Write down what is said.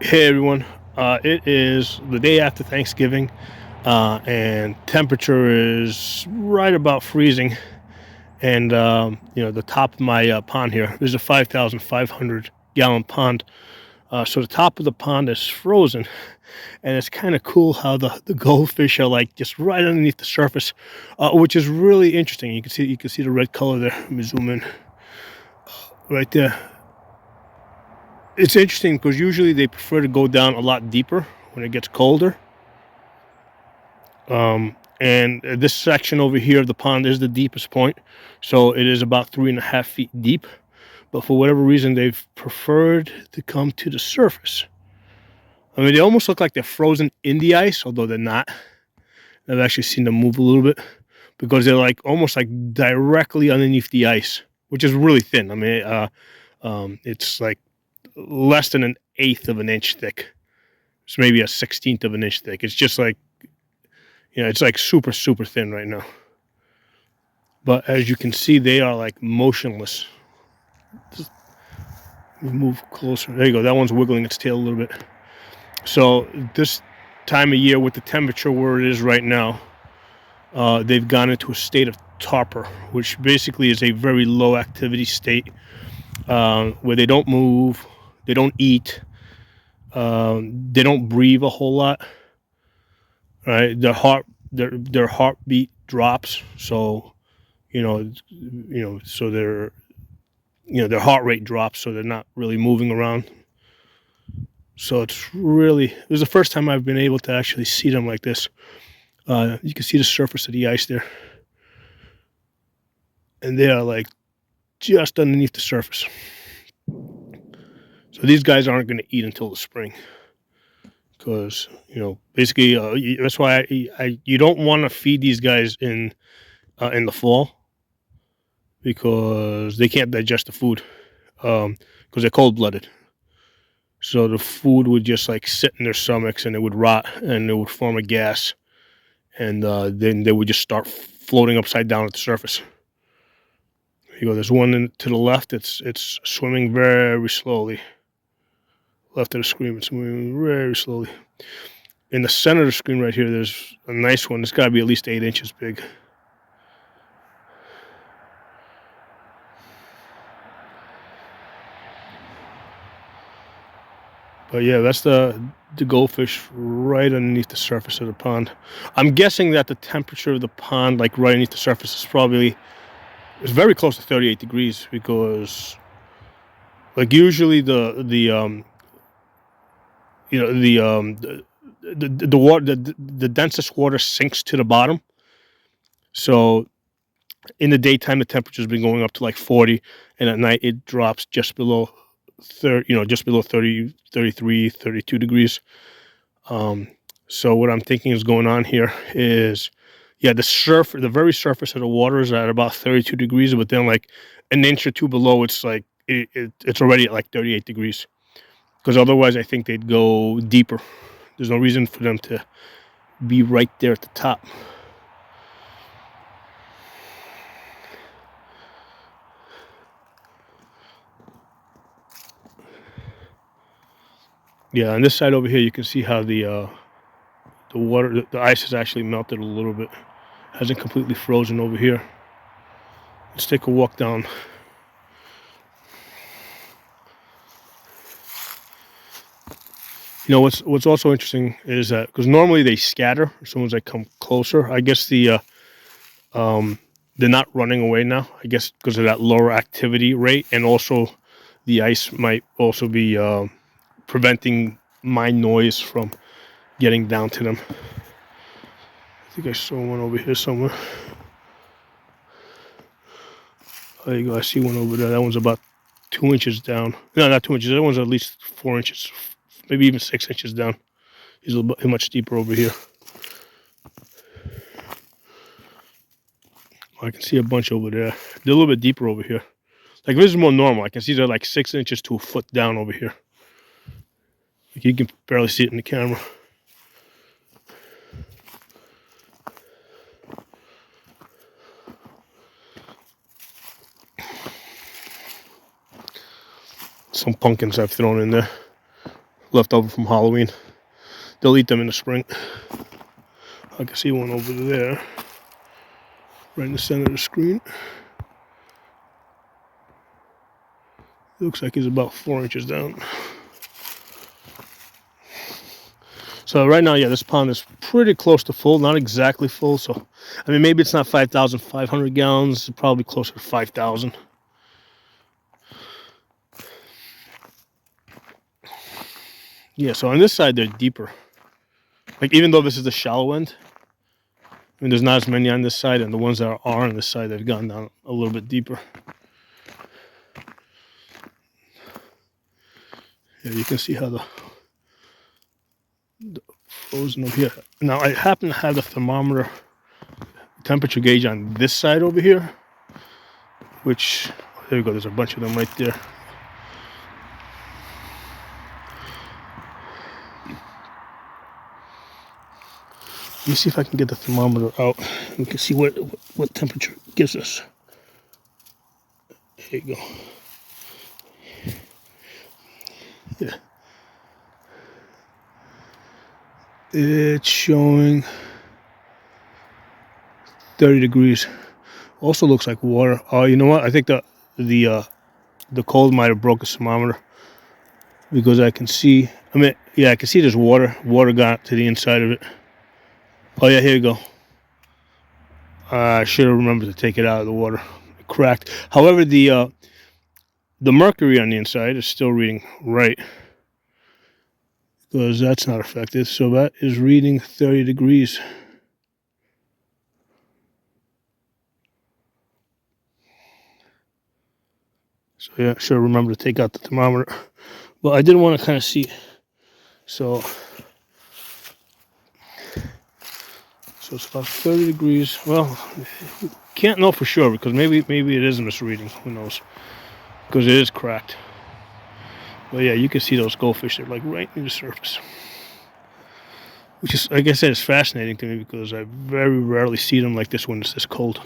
Hey everyone, it is the day after Thanksgiving, and temperature is right about freezing. And the top of my pond here is a 5,500 gallon pond. So the top of the pond is frozen, and it's kind of cool how the goldfish are like just right underneath the surface, which is really interesting. You can see the red color there. Let me zoom in right there. It's interesting because usually they prefer to go down a lot deeper when it gets colder. And this section over here of the pond is the deepest point, so it is about 3.5 feet deep. But for whatever reason, they've preferred to come to the surface. I mean, they almost look like they're frozen in the ice, although they're not. I've actually seen them move a little bit because they're like almost like directly underneath the ice, which is really thin. I mean, it's like less than an eighth of an inch thick. It's maybe a 16th of an inch thick. It's just like, it's like super, super thin right now. But as you can see, they are like motionless. Just move closer. There you go. That one's wiggling its tail a little bit. So this time of year, with the temperature where it is right now, they've gone into a state of torpor, which basically is a very low activity state, where they don't move, they don't eat, they don't breathe a whole lot. Right, their heartbeat drops. So so their heart rate drops, so they're not really moving around. So it was the first time I've been able to actually see them like this. You can see the surface of the ice there, and they are like just underneath the surface. So these guys aren't going to eat until the spring, because basically that's why you don't want to feed these guys in the fall, because they can't digest the food, because they're cold blooded. So the food would just like sit in their stomachs, and it would rot, and it would form a gas, and then they would just start floating upside down at the surface. There you go. There's one to the left. It's swimming very slowly. Left of the screen, it's moving very slowly. In the center of the screen right here, there's a nice one. It's got to be at least 8 inches big. But yeah, that's the goldfish right underneath the surface of the pond. I'm guessing that the temperature of the pond, like right underneath the surface, is very close to 38 degrees, because like usually the water, the densest water sinks to the bottom. So in the daytime, the temperature's been going up to like 40, and at night it drops just below 30, just below 30, 33, 32 degrees. So what I'm thinking is going on here is, yeah, the very surface of the water is at about 32 degrees, but then like an inch or two below, it's like it's already at like 38 degrees. Because otherwise, I think they'd go deeper. There's no reason for them to be right there at the top. Yeah, on this side over here, you can see how the ice has actually melted a little bit. Hasn't completely frozen over here. Let's take a walk down. What's also interesting is that, because normally they scatter as soon as I come closer. I guess they're not running away now. I guess because of that lower activity rate, and also the ice might also be preventing my noise from getting down to them. I think I saw one over here somewhere. There you go. I see one over there. That one's about 2 inches down. No, not 2 inches. That one's at least 4 inches, maybe even 6 inches down. He's a little bit much deeper over here. I can see a bunch over there. They're a little bit deeper over here. Like, this is more normal. I can see they're like 6 inches to a foot down over here. Like, you can barely see it in the camera. Some pumpkins I've thrown in there. left over from Halloween. They'll eat them in the spring. I can see one over there, right in the center of the screen. Looks like he's about 4 inches down. So right now, yeah, this pond is pretty close to full. Not exactly full. So, I mean, maybe it's not 5,500 gallons. It's probably closer to 5,000. Yeah, so on this side, they're deeper. Like, even though this is the shallow end, I mean, there's not as many on this side, and the ones that are on this side, they've gone down a little bit deeper. Yeah, you can see how the frozen over here. Now, I happen to have the thermometer temperature gauge on this side over here, which, there you go, there's a bunch of them right there. Let me see if I can get the thermometer out. We can see what temperature it gives us. There you go. Yeah. It's showing 30 degrees. Also looks like water. Oh, you know what? I think the cold might have broke the thermometer, because I can see, I mean, yeah, I can see there's water. Water got to the inside of it. Oh yeah, here you go. I should have remembered to take it out of the water. It cracked. However, the mercury on the inside is still reading right, because that's not affected. So that is reading 30 degrees. So yeah, should have remembered to take out the thermometer. But I did want to kind of see. So it's about 30 degrees. Well, can't know for sure, because maybe it is misreading. Who knows? Because it is cracked. But yeah, you can see those goldfish. They're like right near the surface. Which is, like I said, is fascinating to me, because I very rarely see them like this when it's this cold.